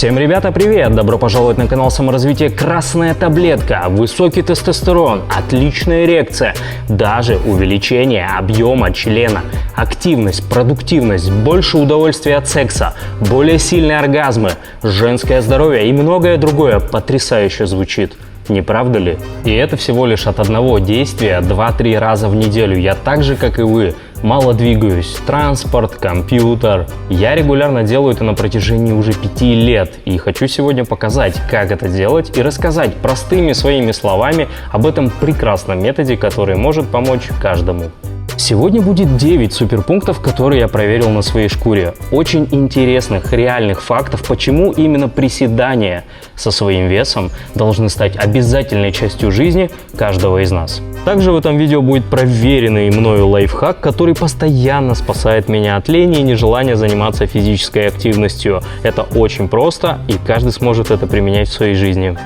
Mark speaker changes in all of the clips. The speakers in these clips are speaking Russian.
Speaker 1: Всем, ребята, привет! Добро пожаловать на канал саморазвития «Красная таблетка». Высокий тестостерон, отличная эрекция, даже увеличение объема члена, активность, продуктивность, больше удовольствия от секса, более сильные оргазмы, женское здоровье и многое другое потрясающе звучит. Не правда ли? И это всего лишь от одного действия 2-3 раза в неделю. Я так же, как и вы, мало двигаюсь. Транспорт, компьютер. Я регулярно делаю это на протяжении уже 5 лет. И хочу сегодня показать, как это делать, и рассказать простыми своими словами об этом прекрасном методе, который может помочь каждому. Сегодня будет 9 суперпунктов, которые я проверил на своей шкуре. Очень интересных, реальных фактов, почему именно приседания со своим весом должны стать обязательной частью жизни каждого из нас. Также в этом видео будет проверенный мною лайфхак, который постоянно спасает меня от лени и нежелания заниматься физической активностью. Это очень просто, и каждый сможет это применять в своей жизни.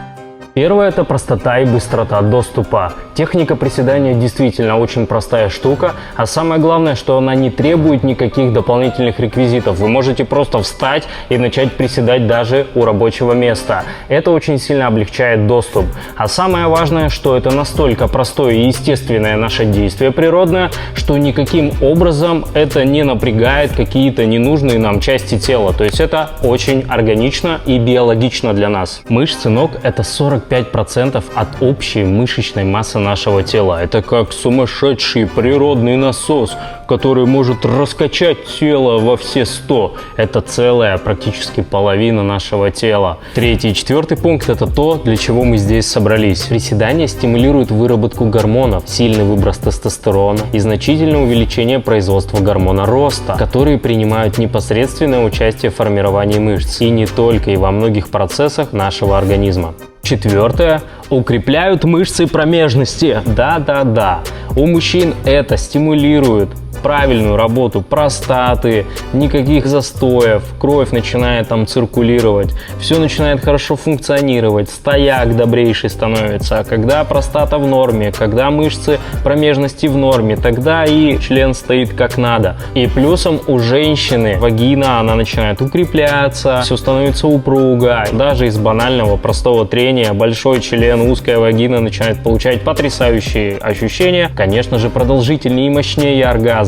Speaker 1: Первое – это простота и быстрота доступа. Техника приседания действительно очень простая штука, а самое главное, что она не требует никаких дополнительных реквизитов. Вы можете просто встать и начать приседать даже у рабочего места. Это очень сильно облегчает доступ. А самое важное, что это настолько простое и естественное наше действие природное, что никаким образом это не напрягает какие-то ненужные нам части тела. То есть это очень органично и биологично для нас. Мышцы ног – это 45% от общей мышечной массы нашего тела. Это как сумасшедший природный насос, который может раскачать тело во все 100. Это целая практически половина нашего тела. Третий и четвертый пункт – это то, для чего мы здесь собрались. Приседания стимулируют выработку гормонов, сильный выброс тестостерона и значительное увеличение производства гормона роста, которые принимают непосредственное участие в формировании мышц. И не только, и во многих процессах нашего организма. Четвертое. Укрепляют мышцы промежности. Да. У мужчин это стимулирует правильную работу простаты, никаких застоев, кровь начинает там циркулировать, все начинает хорошо функционировать, стояк добрейший становится. Когда простата в норме, когда мышцы промежности в норме, тогда и член стоит как надо. И плюсом у женщины вагина, она начинает укрепляться, все становится упруго. Даже из банального простого трения большой член, узкая вагина начинает получать потрясающие ощущения, конечно же, продолжительнее и мощнее оргазм.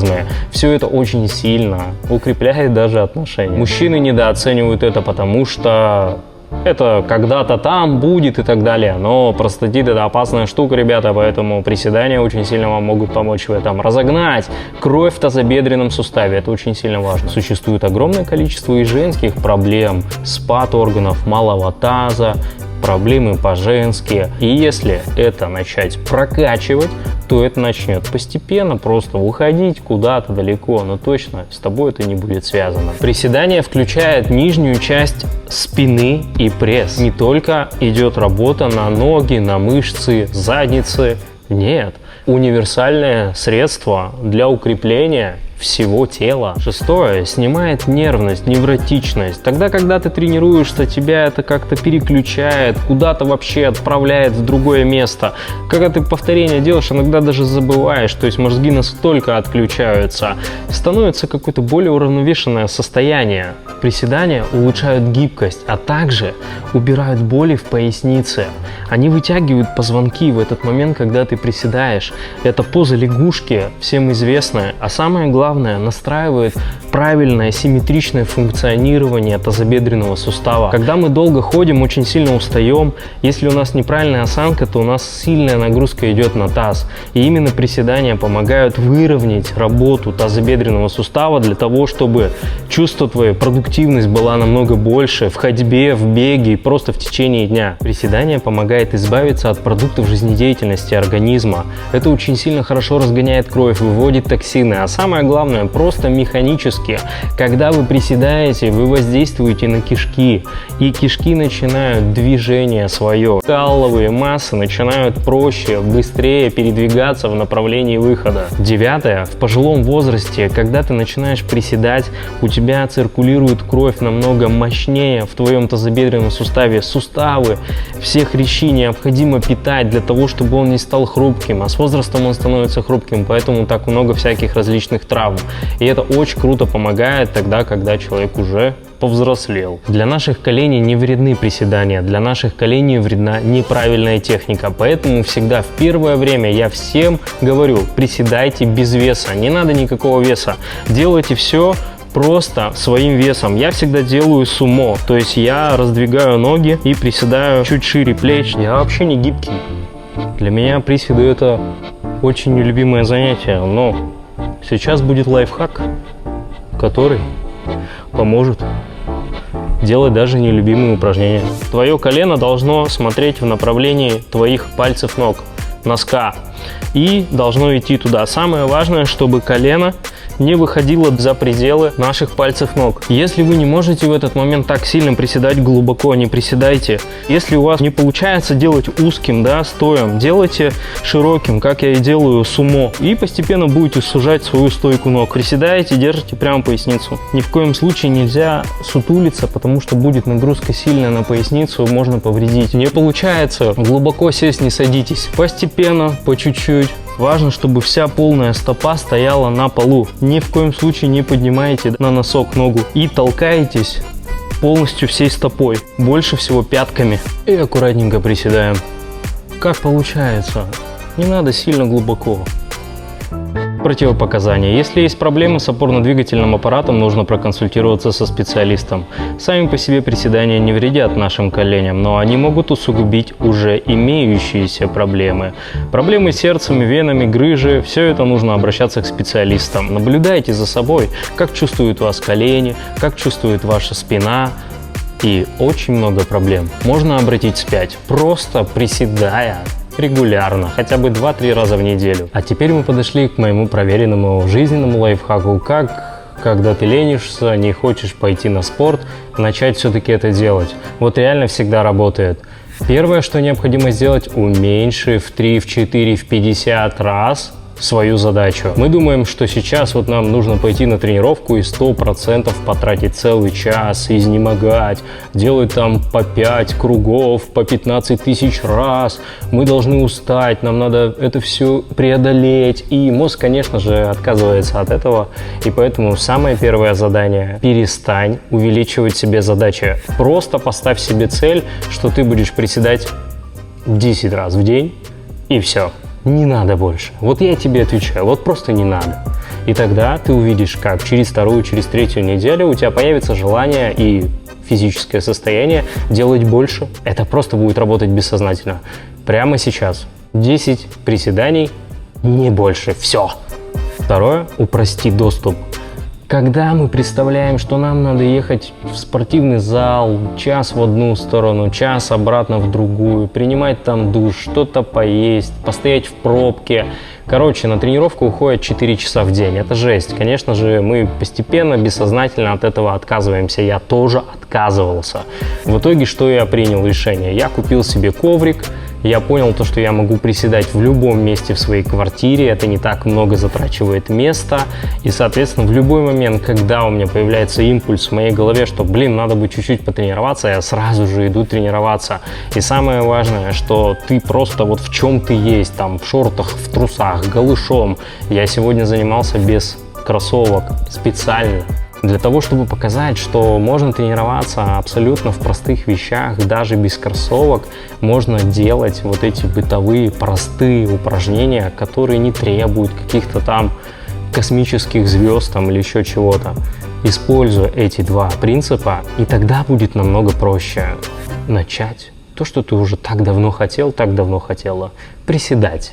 Speaker 1: Все это очень сильно укрепляет даже отношения. Мужчины недооценивают это, потому что это когда-то там будет и так далее. Но простатит – это опасная штука, ребята, поэтому приседания очень сильно вам могут помочь в этом. Разогнать кровь в тазобедренном суставе – это очень сильно важно. Существует огромное количество и женских проблем, спад органов малого таза, проблемы по-женски. И если это начать прокачивать, то это начнет постепенно просто выходить куда-то далеко, но точно с тобой это не будет связано. Приседание включает нижнюю часть спины и пресс. Не только идет работа на ноги, на мышцы, задницы. Нет. Универсальное средство для укрепления всего тела. Шестое. Снимает нервность, невротичность. Тогда, когда ты тренируешься, тебя это как-то переключает, куда-то вообще отправляет в другое место. Когда ты повторение делаешь, иногда даже забываешь, то есть мозги настолько отключаются. Становится какое-то более уравновешенное состояние. Приседания улучшают гибкость, а также убирают боли в пояснице. Они вытягивают позвонки в этот момент, когда ты приседаешь. Это поза лягушки, всем известная, а самое главное, настраивает правильное симметричное функционирование тазобедренного сустава. Когда мы долго ходим, очень сильно устаем. Если у нас неправильная осанка, то у нас сильная нагрузка идет на таз. И именно приседания помогают выровнять работу тазобедренного сустава для того, чтобы чувство твоей продуктивность была намного больше в ходьбе, в беге и просто в течение дня. Приседание помогает избавиться от продуктов жизнедеятельности организма. Это очень сильно хорошо разгоняет кровь, выводит токсины, а самое главное, просто механически. Когда вы приседаете, вы воздействуете на кишки, и кишки начинают движение свое. Каловые массы начинают проще, быстрее передвигаться в направлении выхода. Девятое. В пожилом возрасте, когда ты начинаешь приседать, у тебя циркулирует пульсирует кровь намного мощнее в твоем тазобедренном суставе. Суставы, все хрящи необходимо питать для того, чтобы он не стал хрупким, а с возрастом он становится хрупким, поэтому так много всяких различных травм. И это очень круто помогает тогда, когда человек уже повзрослел. Для наших коленей не вредны приседания, для наших коленей вредна неправильная техника, поэтому всегда в первое время я всем говорю: приседайте без веса, не надо никакого веса, делайте все просто своим весом. Я всегда делаю сумо, то есть я раздвигаю ноги и приседаю чуть шире плеч. Я вообще не гибкий. Для меня приседы — это очень нелюбимое занятие, но сейчас будет лайфхак, который поможет делать даже нелюбимые упражнения. Твое колено должно смотреть в направлении твоих пальцев ног, носка, и должно идти туда. Самое важное, чтобы колено не выходило за пределы наших пальцев ног. Если вы не можете в этот момент так сильно приседать глубоко, не приседайте. Если у вас не получается делать узким, стоем, делайте широким, как я и делаю сумо, и постепенно будете сужать свою стойку ног. Приседаете, держите прямо поясницу. Ни в коем случае нельзя сутулиться, потому что будет нагрузка сильная на поясницу, можно повредить. Не получается глубоко сесть, не садитесь. Постепенно, по чуть-чуть. Важно, чтобы вся полная стопа стояла на полу. Ни в коем случае не поднимаете на носок ногу и толкаетесь полностью всей стопой. Больше всего пятками. И аккуратненько приседаем. Как получается. Не надо сильно глубоко. Противопоказания. Если есть проблемы с опорно-двигательным аппаратом, нужно проконсультироваться со специалистом. Сами по себе приседания не вредят нашим коленям, но они могут усугубить уже имеющиеся проблемы. Проблемы с сердцем, венами, грыжи – все это нужно обращаться к специалистам. Наблюдайте за собой, как чувствуют вас колени, как чувствует ваша спина. И очень много проблем можно обратить вспять, просто приседая регулярно, хотя бы 2-3 раза в неделю. А теперь мы подошли к моему проверенному жизненному лайфхаку, как, когда ты ленишься, не хочешь пойти на спорт, начать все-таки это делать. Вот реально всегда работает. Первое, что необходимо сделать, уменьши в 3, в 4, в 50 раз свою задачу. Мы думаем, что сейчас вот нам нужно пойти на тренировку и 100% потратить целый час, изнемогать, делать там по 5 кругов, по 15 тысяч раз. Мы должны устать, нам надо это все преодолеть. И мозг, конечно же, отказывается от этого. И поэтому самое первое задание – перестань увеличивать себе задачи. Просто поставь себе цель, что ты будешь приседать 10 раз в день, и все. Не надо больше. Вот я тебе отвечаю, вот просто не надо. И тогда ты увидишь, как через 2-ю, через 3-ю неделю у тебя появится желание и физическое состояние делать больше. Это просто будет работать бессознательно. Прямо сейчас. 10 приседаний, не больше. Все. Второе. Упрости доступ. Когда мы представляем, что нам надо ехать в спортивный зал, час в одну сторону, час обратно в другую, принимать там душ, что-то поесть, постоять в пробке. Короче, на тренировку уходит 4 часа в день. Это жесть. Конечно же, мы постепенно, бессознательно от этого отказываемся. Я тоже отказывался. В итоге, что я принял решение? Я купил себе коврик. Я понял то, что я могу приседать в любом месте в своей квартире, это не так много затрачивает места, и, соответственно, в любой момент, когда у меня появляется импульс в моей голове, что, надо бы чуть-чуть потренироваться, я сразу же иду тренироваться. И самое важное, что ты просто вот в чем ты есть, там, в шортах, в трусах, голышом. Я сегодня занимался без кроссовок специально. Для того, чтобы показать, что можно тренироваться абсолютно в простых вещах, даже без кроссовок, можно делать вот эти бытовые простые упражнения, которые не требуют каких-то там космических звезд там, или еще чего-то. Используя эти два принципа, и тогда будет намного проще начать то, что ты уже так давно хотела приседать.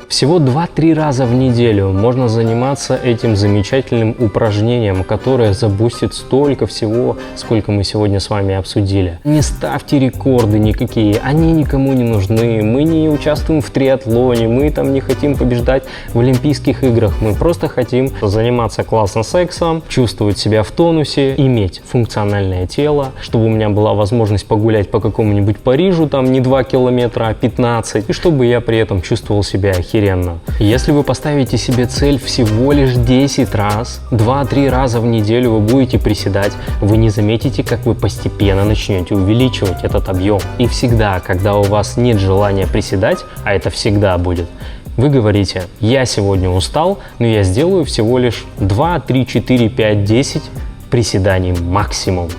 Speaker 1: Всего 2-3 раза в неделю можно заниматься этим замечательным упражнением, которое забустит столько всего, сколько мы сегодня с вами обсудили. Не ставьте рекорды никакие, они никому не нужны. Мы не участвуем в триатлоне, мы там не хотим побеждать в Олимпийских играх. Мы просто хотим заниматься классно сексом, чувствовать себя в тонусе, иметь функциональное тело, чтобы у меня была возможность погулять по какому-нибудь Парижу, там не 2 километра, а 15, и чтобы я при этом чувствовал себя охеренно. Если вы поставите себе цель всего лишь 10 раз, 2-3 раза в неделю вы будете приседать, вы не заметите, как вы постепенно начнете увеличивать этот объем. И всегда, когда у вас нет желания приседать, а это всегда будет, вы говорите: я сегодня устал, но я сделаю всего лишь 2, 3, 4, 5, 10 приседаний максимум.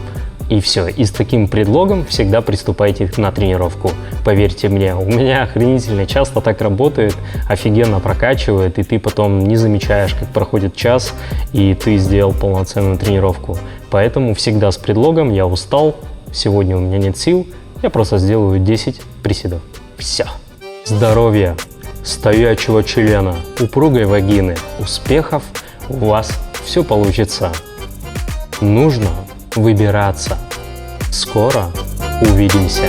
Speaker 1: И все. И с таким предлогом всегда приступайте на тренировку. Поверьте мне, у меня охренительно часто так работает, офигенно прокачивает, и ты потом не замечаешь, как проходит час, и ты сделал полноценную тренировку. Поэтому всегда с предлогом: я устал, сегодня у меня нет сил, я просто сделаю 10 приседов. Все. Здоровья, стоячего члена, упругой вагины, успехов, у вас все получится. Нужно выбираться. Скоро увидимся.